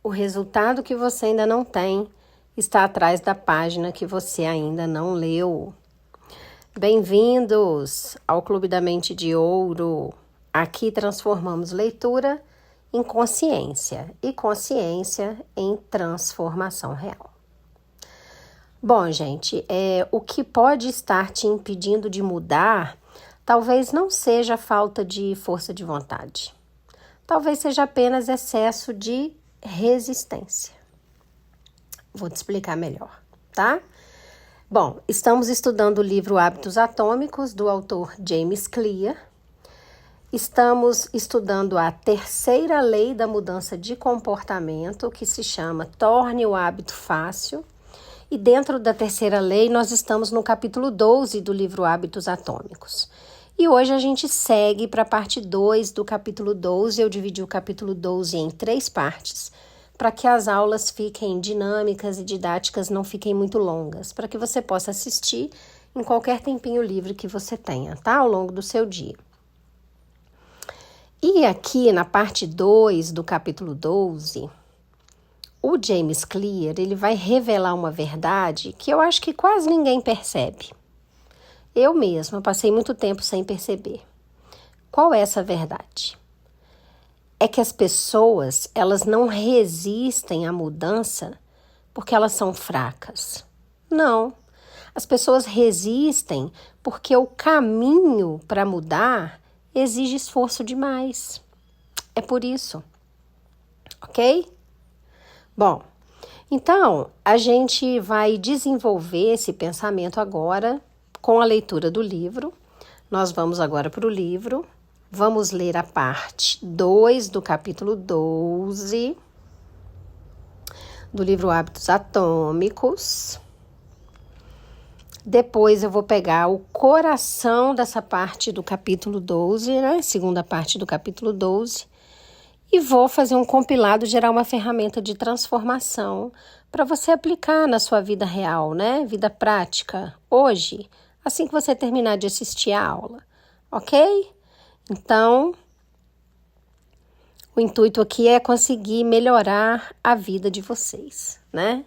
O resultado que você ainda não tem está atrás da página que você ainda não leu. Bem-vindos ao Clube da Mente de Ouro. Aqui transformamos leitura em consciência e consciência em transformação real. Bom, gente, o que pode estar te impedindo de mudar talvez não seja falta de força de vontade. Talvez seja apenas excesso de resistência. Vou te explicar melhor, tá? Bom, estamos estudando o livro Hábitos Atômicos, do autor James Clear. Estamos estudando a terceira lei da mudança de comportamento, que se chama Torne o Hábito Fácil. E dentro da terceira lei, nós estamos no capítulo 12 do livro Hábitos Atômicos. E hoje a gente segue para a parte 2 do capítulo 12. Eu dividi o capítulo 12 em 3 partes, para que as aulas fiquem dinâmicas e didáticas, não fiquem muito longas, para que você possa assistir em qualquer tempinho livre que você tenha, tá? Ao longo do seu dia. E aqui na parte 2 do capítulo 12, o James Clear, ele vai revelar uma verdade que eu acho que quase ninguém percebe. Eu mesma passei muito tempo sem perceber. Qual é essa verdade? É que as pessoas, elas não resistem à mudança porque elas são fracas. Não. As pessoas resistem porque o caminho para mudar exige esforço demais. É por isso. Ok? Bom, então a gente vai desenvolver esse pensamento agora com a leitura do livro. Nós vamos agora para o livro. Vamos ler a parte 2 do capítulo 12 do livro Hábitos Atômicos. Depois eu vou pegar o coração dessa parte do capítulo 12, né? Segunda parte do capítulo 12. E vou fazer um compilado, gerar uma ferramenta de transformação para você aplicar na sua vida real, né? Vida prática, hoje, assim que você terminar de assistir a aula, ok? Então, o intuito aqui é conseguir melhorar a vida de vocês, né?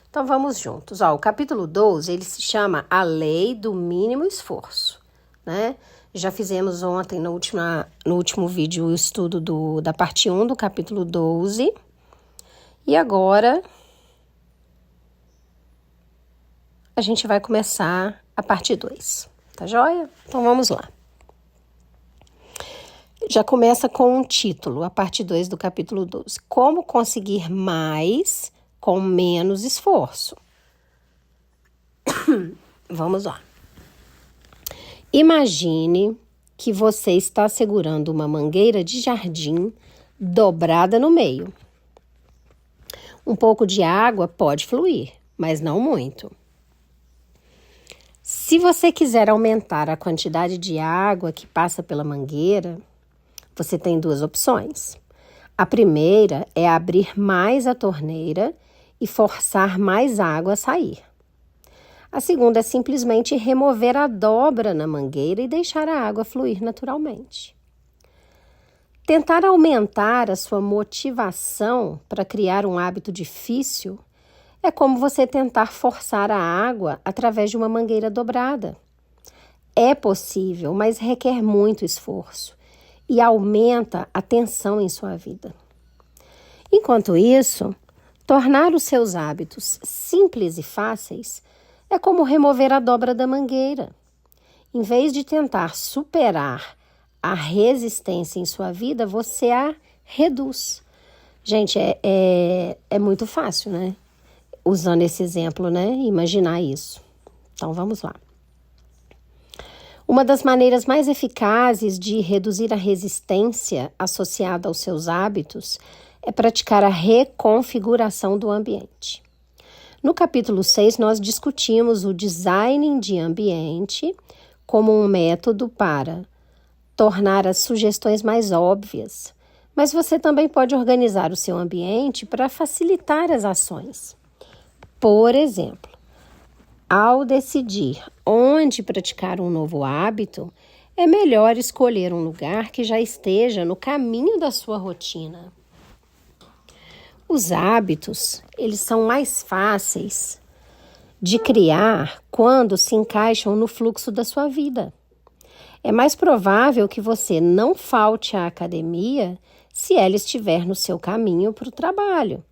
Então, vamos juntos. O capítulo 12, ele se chama A Lei do Mínimo Esforço, né? Já fizemos ontem, no último vídeo, o estudo da parte 1 do capítulo 12. E agora, a gente vai começar a parte 2, tá joia? Então, vamos lá. Já começa com um título, a parte 2 do capítulo 12. Como conseguir mais com menos esforço? Vamos lá. Imagine que você está segurando uma mangueira de jardim dobrada no meio. Um pouco de água pode fluir, mas não muito. Se você quiser aumentar a quantidade de água que passa pela mangueira, você tem 2 opções. A primeira é abrir mais a torneira e forçar mais água a sair. A segunda é simplesmente remover a dobra na mangueira e deixar a água fluir naturalmente. Tentar aumentar a sua motivação para criar um hábito difícil é como você tentar forçar a água através de uma mangueira dobrada. É possível, mas requer muito esforço e aumenta a tensão em sua vida. Enquanto isso, tornar os seus hábitos simples e fáceis é como remover a dobra da mangueira. Em vez de tentar superar a resistência em sua vida, você a reduz. Gente, é muito fácil, né? Usando esse exemplo, né? Imaginar isso. Então, vamos lá. Uma das maneiras mais eficazes de reduzir a resistência associada aos seus hábitos é praticar a reconfiguração do ambiente. No capítulo 6, nós discutimos o design de ambiente como um método para tornar as sugestões mais óbvias, mas você também pode organizar o seu ambiente para facilitar as ações. Por exemplo, ao decidir onde praticar um novo hábito, é melhor escolher um lugar que já esteja no caminho da sua rotina. Os hábitos, eles são mais fáceis de criar quando se encaixam no fluxo da sua vida. É mais provável que você não falte à academia se ela estiver no seu caminho para o trabalho,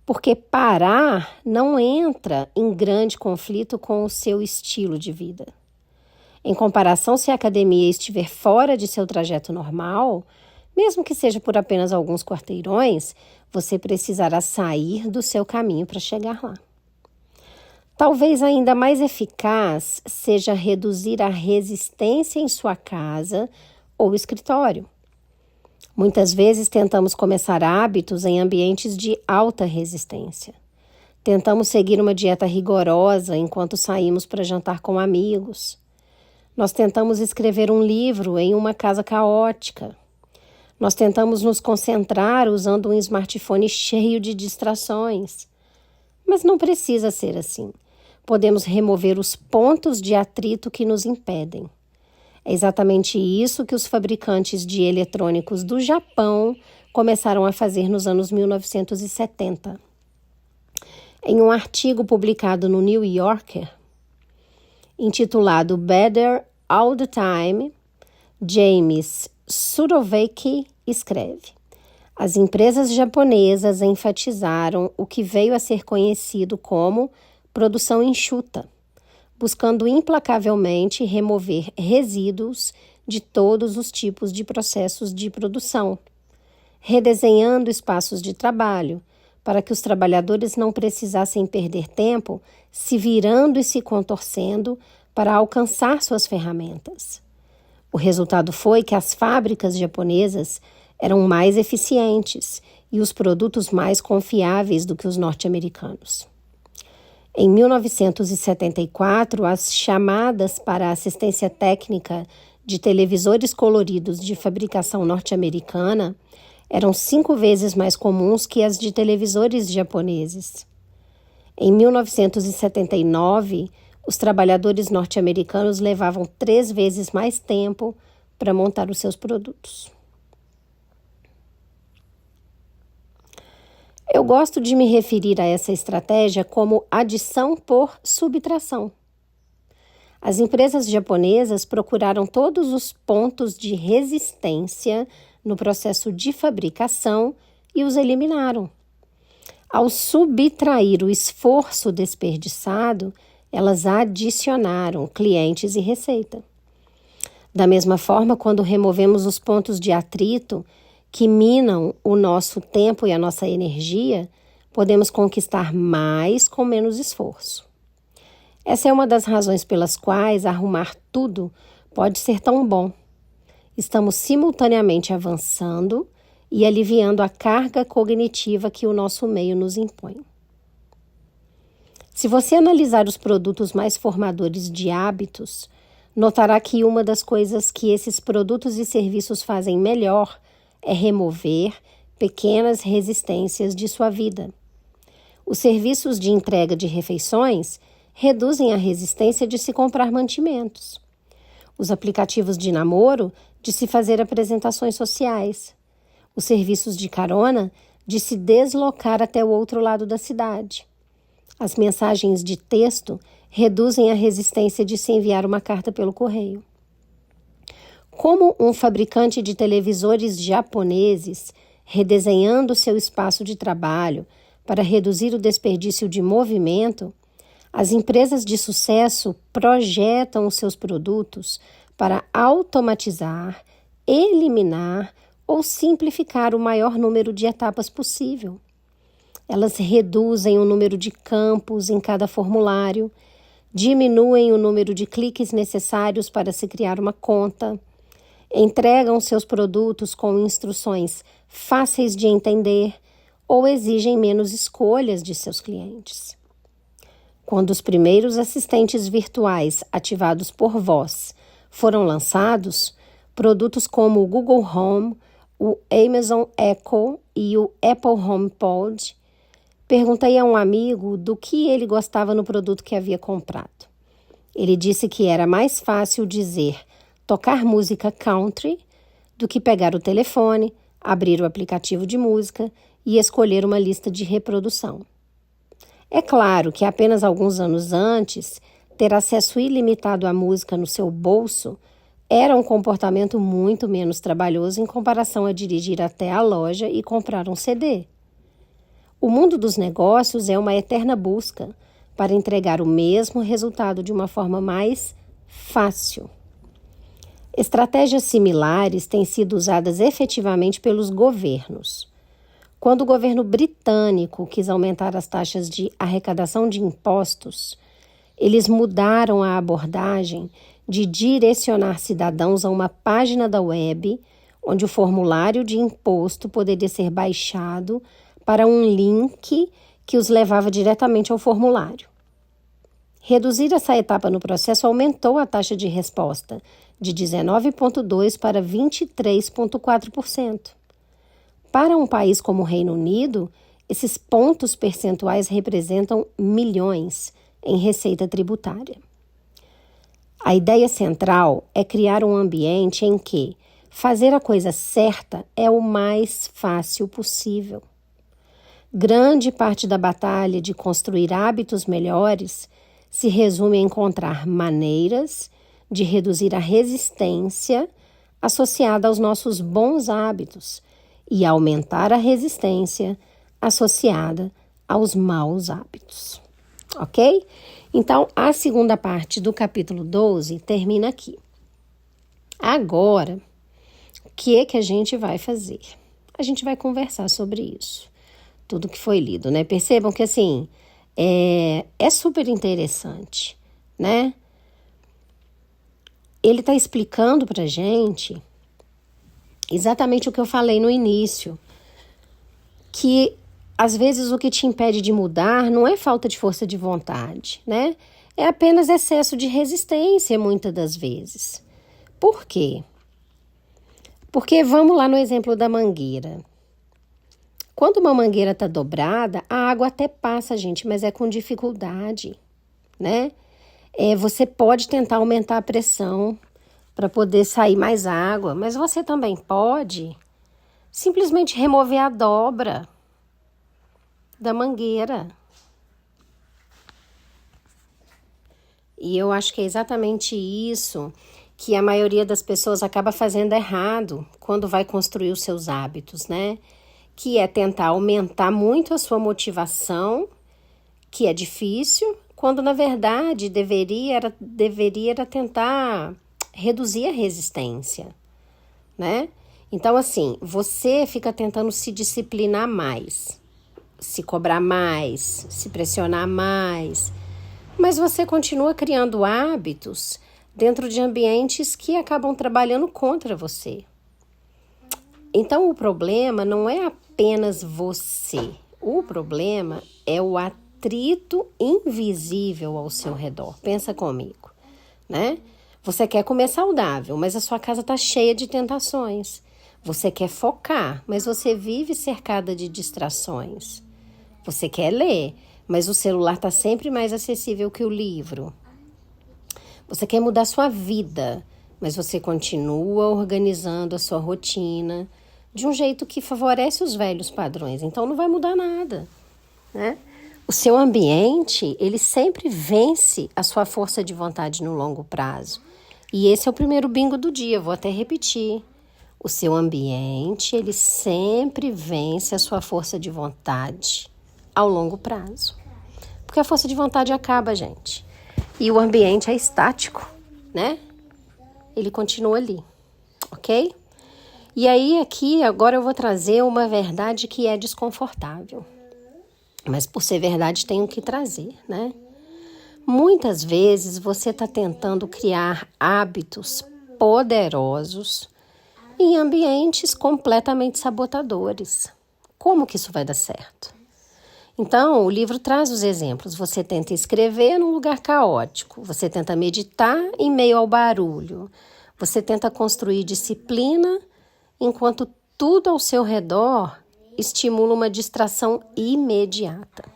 porque parar não entra em grande conflito com o seu estilo de vida. Em comparação, se a academia estiver fora de seu trajeto normal, mesmo que seja por apenas alguns quarteirões, você precisará sair do seu caminho para chegar lá. Talvez ainda mais eficaz seja reduzir a resistência em sua casa ou escritório. Muitas vezes tentamos começar hábitos em ambientes de alta resistência. Tentamos seguir uma dieta rigorosa enquanto saímos para jantar com amigos. Nós tentamos escrever um livro em uma casa caótica. Nós tentamos nos concentrar usando um smartphone cheio de distrações. Mas não precisa ser assim. Podemos remover os pontos de atrito que nos impedem. É exatamente isso que os fabricantes de eletrônicos do Japão começaram a fazer nos anos 1970. Em um artigo publicado no New Yorker, intitulado Better All the Time, James Surowiecki escreve: as empresas japonesas enfatizaram o que veio a ser conhecido como produção enxuta, buscando implacavelmente remover resíduos de todos os tipos de processos de produção, redesenhando espaços de trabalho para que os trabalhadores não precisassem perder tempo se virando e se contorcendo para alcançar suas ferramentas. O resultado foi que as fábricas japonesas eram mais eficientes e os produtos mais confiáveis do que os norte-americanos. Em 1974, as chamadas para assistência técnica de televisores coloridos de fabricação norte-americana eram 5 vezes mais comuns que as de televisores japoneses. Em 1979, os trabalhadores norte-americanos levavam 3 vezes mais tempo para montar os seus produtos. Eu gosto de me referir a essa estratégia como adição por subtração. As empresas japonesas procuraram todos os pontos de resistência no processo de fabricação e os eliminaram. Ao subtrair o esforço desperdiçado, elas adicionaram clientes e receita. Da mesma forma, quando removemos os pontos de atrito que minam o nosso tempo e a nossa energia, podemos conquistar mais com menos esforço. Essa é uma das razões pelas quais arrumar tudo pode ser tão bom. Estamos simultaneamente avançando e aliviando a carga cognitiva que o nosso meio nos impõe. Se você analisar os produtos mais formadores de hábitos, notará que uma das coisas que esses produtos e serviços fazem melhor é remover pequenas resistências de sua vida. Os serviços de entrega de refeições reduzem a resistência de se comprar mantimentos. Os aplicativos de namoro, de se fazer apresentações sociais. Os serviços de carona, de se deslocar até o outro lado da cidade. As mensagens de texto reduzem a resistência de se enviar uma carta pelo correio. Como um fabricante de televisores japoneses, redesenhando seu espaço de trabalho para reduzir o desperdício de movimento, as empresas de sucesso projetam os seus produtos para automatizar, eliminar ou simplificar o maior número de etapas possível. Elas reduzem o número de campos em cada formulário, diminuem o número de cliques necessários para se criar uma conta, entregam seus produtos com instruções fáceis de entender ou exigem menos escolhas de seus clientes. Quando os primeiros assistentes virtuais ativados por voz foram lançados, produtos como o Google Home, o Amazon Echo e o Apple HomePod, perguntei a um amigo do que ele gostava no produto que havia comprado. Ele disse que era mais fácil dizer tocar música country do que pegar o telefone, abrir o aplicativo de música e escolher uma lista de reprodução. É claro que apenas alguns anos antes, ter acesso ilimitado à música no seu bolso era um comportamento muito menos trabalhoso em comparação a dirigir até a loja e comprar um CD. O mundo dos negócios é uma eterna busca para entregar o mesmo resultado de uma forma mais fácil. Estratégias similares têm sido usadas efetivamente pelos governos. Quando o governo britânico quis aumentar as taxas de arrecadação de impostos, eles mudaram a abordagem de direcionar cidadãos a uma página da web onde o formulário de imposto poderia ser baixado para um link que os levava diretamente ao formulário. Reduzir essa etapa no processo aumentou a taxa de resposta de 19,2% para 23,4%. Para um país como o Reino Unido, esses pontos percentuais representam milhões em receita tributária. A ideia central é criar um ambiente em que fazer a coisa certa é o mais fácil possível. Grande parte da batalha de construir hábitos melhores se resume a encontrar maneiras de reduzir a resistência associada aos nossos bons hábitos e aumentar a resistência associada aos maus hábitos. Ok? Então, a segunda parte do capítulo 12 termina aqui. Agora, o que é que a gente vai fazer? A gente vai conversar sobre isso. Tudo que foi lido, né? Percebam que, assim, é super interessante, né? Ele está explicando pra gente exatamente o que eu falei no início, que às vezes o que te impede de mudar não é falta de força de vontade, né? É apenas excesso de resistência, muitas das vezes. Por quê? Porque vamos lá no exemplo da mangueira. Quando uma mangueira está dobrada, a água até passa, gente, mas é com dificuldade, né? Você pode tentar aumentar a pressão para poder sair mais água, mas você também pode simplesmente remover a dobra da mangueira. E eu acho que é exatamente isso que a maioria das pessoas acaba fazendo errado quando vai construir os seus hábitos, né? Que é tentar aumentar muito a sua motivação, que é difícil, quando na verdade deveria era tentar reduzir a resistência, né? Então, assim, você fica tentando se disciplinar mais, se cobrar mais, se pressionar mais, mas você continua criando hábitos dentro de ambientes que acabam trabalhando contra você. Então, o problema não é apenas você. O problema é o atrito invisível ao seu redor. Pensa comigo, né? Você quer comer saudável, mas a sua casa está cheia de tentações. Você quer focar, mas você vive cercada de distrações. Você quer ler, mas o celular está sempre mais acessível que o livro. Você quer mudar sua vida, mas você continua organizando a sua rotina de um jeito que favorece os velhos padrões. Então não vai mudar nada, né? O seu ambiente, ele sempre vence a sua força de vontade no longo prazo. E esse é o primeiro bingo do dia, vou até repetir. O seu ambiente, ele sempre vence a sua força de vontade ao longo prazo. Porque a força de vontade acaba, gente. E o ambiente é estático, né? Ele continua ali, ok? E aí aqui, agora eu vou trazer uma verdade que é desconfortável. Mas por ser verdade, tenho que trazer, né? Muitas vezes você está tentando criar hábitos poderosos em ambientes completamente sabotadores. Como que isso vai dar certo? Então, o livro traz os exemplos. Você tenta escrever num lugar caótico. Você tenta meditar em meio ao barulho. Você tenta construir disciplina enquanto tudo ao seu redor estimula uma distração imediata.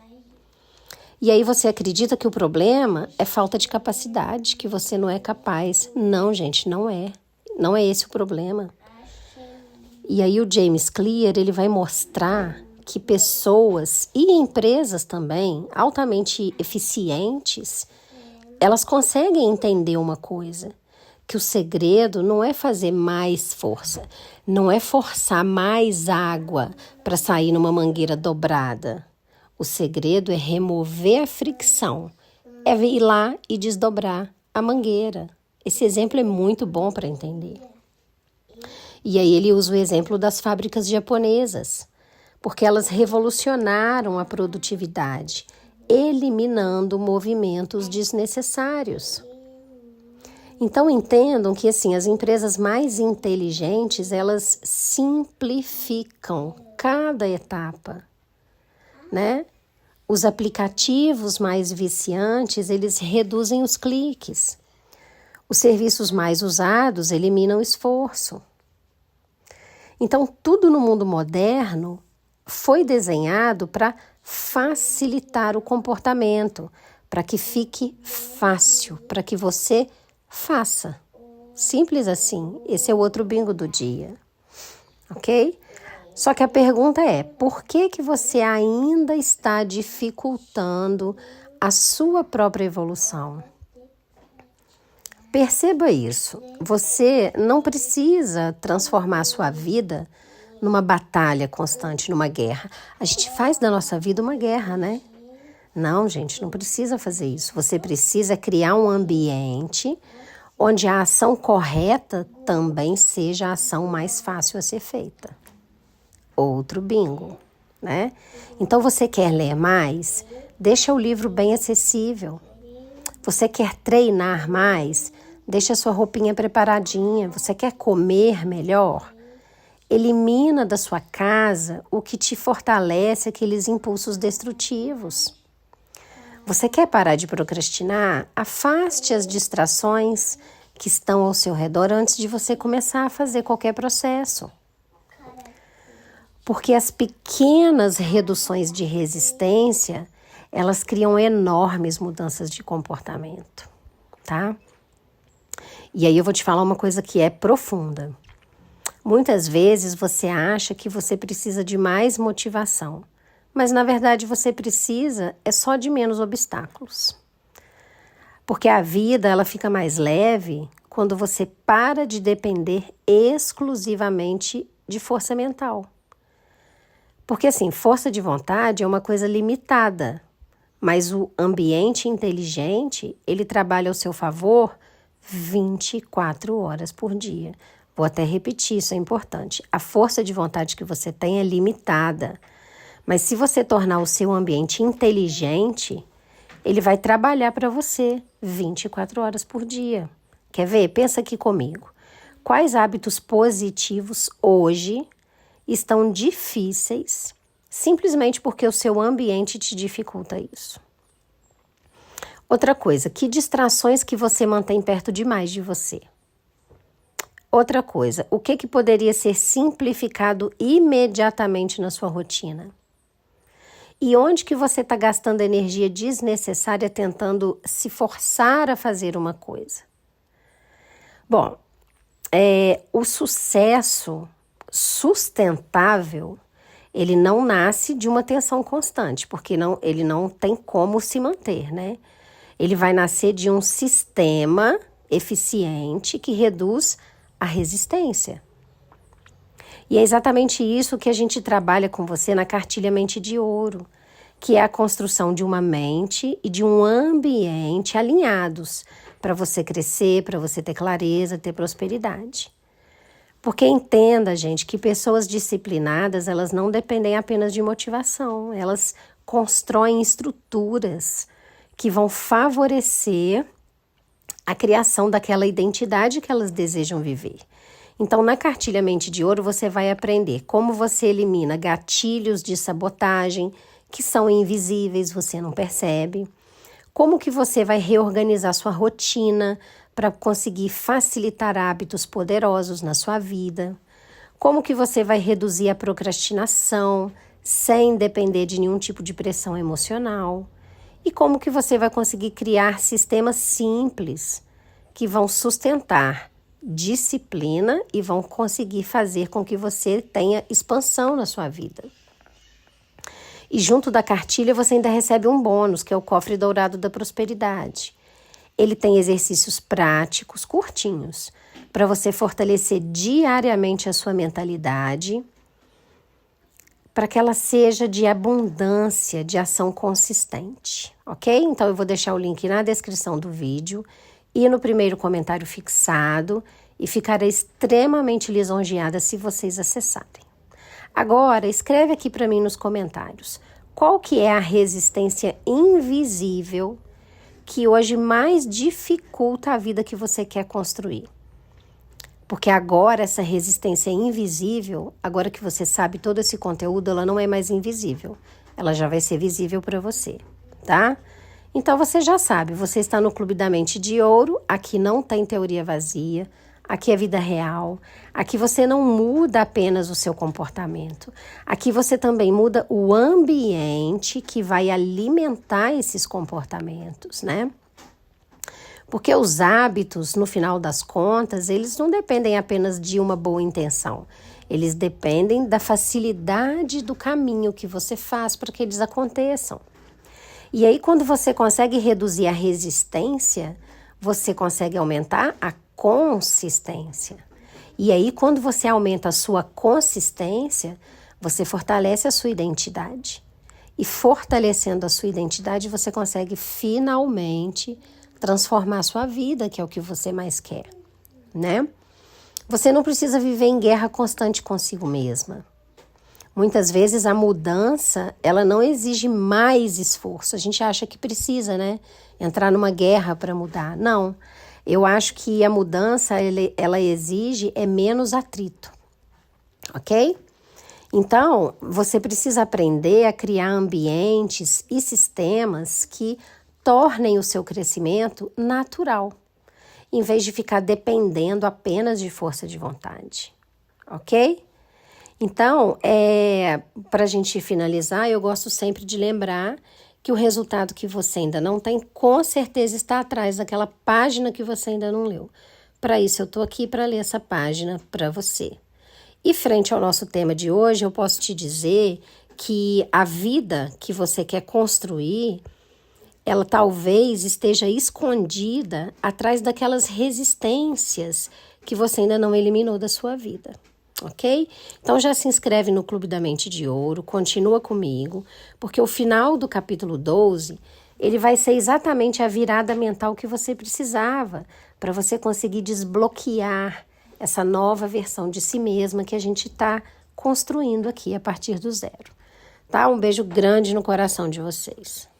E aí você acredita que o problema é falta de capacidade, que você não é capaz. Não, gente, não é. Não é esse o problema. E aí o James Clear, ele vai mostrar que pessoas e empresas também, altamente eficientes, elas conseguem entender uma coisa, que o segredo não é fazer mais força, não é forçar mais água para sair numa mangueira dobrada. O segredo é remover a fricção, é ir lá e desdobrar a mangueira. Esse exemplo é muito bom para entender. E aí ele usa o exemplo das fábricas japonesas, porque elas revolucionaram a produtividade, eliminando movimentos desnecessários. Então entendam que assim, as empresas mais inteligentes, elas simplificam cada etapa, né? Os aplicativos mais viciantes, eles reduzem os cliques. Os serviços mais usados eliminam o esforço. Então, tudo no mundo moderno foi desenhado para facilitar o comportamento, para que fique fácil, para que você faça. Simples assim. Esse é o outro bingo do dia. Ok? Só que a pergunta é, por que você ainda está dificultando a sua própria evolução? Perceba isso. Você não precisa transformar a sua vida numa batalha constante, numa guerra. A gente faz da nossa vida uma guerra, né? Não, gente, não precisa fazer isso. Você precisa criar um ambiente onde a ação correta também seja a ação mais fácil a ser feita. Outro bingo, né? Então, você quer ler mais? Deixa o livro bem acessível. Você quer treinar mais? Deixa a sua roupinha preparadinha. Você quer comer melhor? Elimina da sua casa o que te fortalece aqueles impulsos destrutivos. Você quer parar de procrastinar? Afaste as distrações que estão ao seu redor antes de você começar a fazer qualquer processo. Porque as pequenas reduções de resistência, elas criam enormes mudanças de comportamento, tá? E aí eu vou te falar uma coisa que é profunda. Muitas vezes você acha que você precisa de mais motivação, mas na verdade você precisa só de menos obstáculos. Porque a vida ela fica mais leve quando você para de depender exclusivamente de força mental. Porque assim, força de vontade é uma coisa limitada, mas o ambiente inteligente, ele trabalha ao seu favor 24 horas por dia. Vou até repetir, isso é importante. A força de vontade que você tem é limitada, mas se você tornar o seu ambiente inteligente, ele vai trabalhar para você 24 horas por dia. Quer ver? Pensa aqui comigo. Quais hábitos positivos hoje estão difíceis simplesmente porque o seu ambiente te dificulta isso? Outra coisa, que distrações que você mantém perto demais de você? Outra coisa, o que poderia ser simplificado imediatamente na sua rotina? E onde que você está gastando energia desnecessária tentando se forçar a fazer uma coisa? Bom, o sucesso sustentável, ele não nasce de uma tensão constante, porque ele não tem como se manter, né? Ele vai nascer de um sistema eficiente que reduz a resistência. E é exatamente isso que a gente trabalha com você na Cartilha Mente de Ouro, que é a construção de uma mente e de um ambiente alinhados para você crescer, para você ter clareza, ter prosperidade. Porque entenda, gente, que pessoas disciplinadas, elas não dependem apenas de motivação, elas constroem estruturas que vão favorecer a criação daquela identidade que elas desejam viver. Então, na Cartilha Mente de Ouro, você vai aprender como você elimina gatilhos de sabotagem que são invisíveis, você não percebe. Como que você vai reorganizar sua rotina para conseguir facilitar hábitos poderosos na sua vida. Como que você vai reduzir a procrastinação sem depender de nenhum tipo de pressão emocional. E como que você vai conseguir criar sistemas simples que vão sustentar disciplina e vão conseguir fazer com que você tenha expansão na sua vida. E junto da cartilha você ainda recebe um bônus, que é o Cofre Dourado da Prosperidade. Ele tem exercícios práticos, curtinhos, para você fortalecer diariamente a sua mentalidade, para que ela seja de abundância, de ação consistente, ok? Então eu vou deixar o link na descrição do vídeo e no primeiro comentário fixado, e ficarei extremamente lisonjeada se vocês acessarem. Agora, escreve aqui para mim nos comentários, qual que é a resistência invisível que hoje mais dificulta a vida que você quer construir? Porque agora essa resistência invisível, agora que você sabe todo esse conteúdo, ela não é mais invisível. Ela já vai ser visível para você, tá? Então você já sabe, você está no Clube da Mente de Ouro, aqui não tem teoria vazia, aqui é vida real, aqui você não muda apenas o seu comportamento, aqui você também muda o ambiente que vai alimentar esses comportamentos, né? Porque os hábitos, no final das contas, eles não dependem apenas de uma boa intenção. Eles dependem da facilidade do caminho que você faz para que eles aconteçam. E aí, quando você consegue reduzir a resistência, você consegue aumentar a consistência. E aí, quando você aumenta a sua consistência, você fortalece a sua identidade. E fortalecendo a sua identidade, você consegue finalmente transformar a sua vida, que é o que você mais quer, né? Você não precisa viver em guerra constante consigo mesma. Muitas vezes a mudança, ela não exige mais esforço. A gente acha que precisa, né? Entrar numa guerra para mudar. Não. Eu acho que a mudança, ela exige menos atrito. Ok? Então, você precisa aprender a criar ambientes e sistemas que tornem o seu crescimento natural, em vez de ficar dependendo apenas de força de vontade. Ok? Então, para a gente finalizar, eu gosto sempre de lembrar que o resultado que você ainda não tem, com certeza está atrás daquela página que você ainda não leu. Para isso, eu estou aqui para ler essa página para você. E frente ao nosso tema de hoje, eu posso te dizer que a vida que você quer construir, ela talvez esteja escondida atrás daquelas resistências que você ainda não eliminou da sua vida. Ok? Então já se inscreve no Clube da Mente de Ouro, continua comigo, porque o final do capítulo 12, ele vai ser exatamente a virada mental que você precisava para você conseguir desbloquear essa nova versão de si mesma que a gente está construindo aqui a partir do zero. Tá? Um beijo grande no coração de vocês.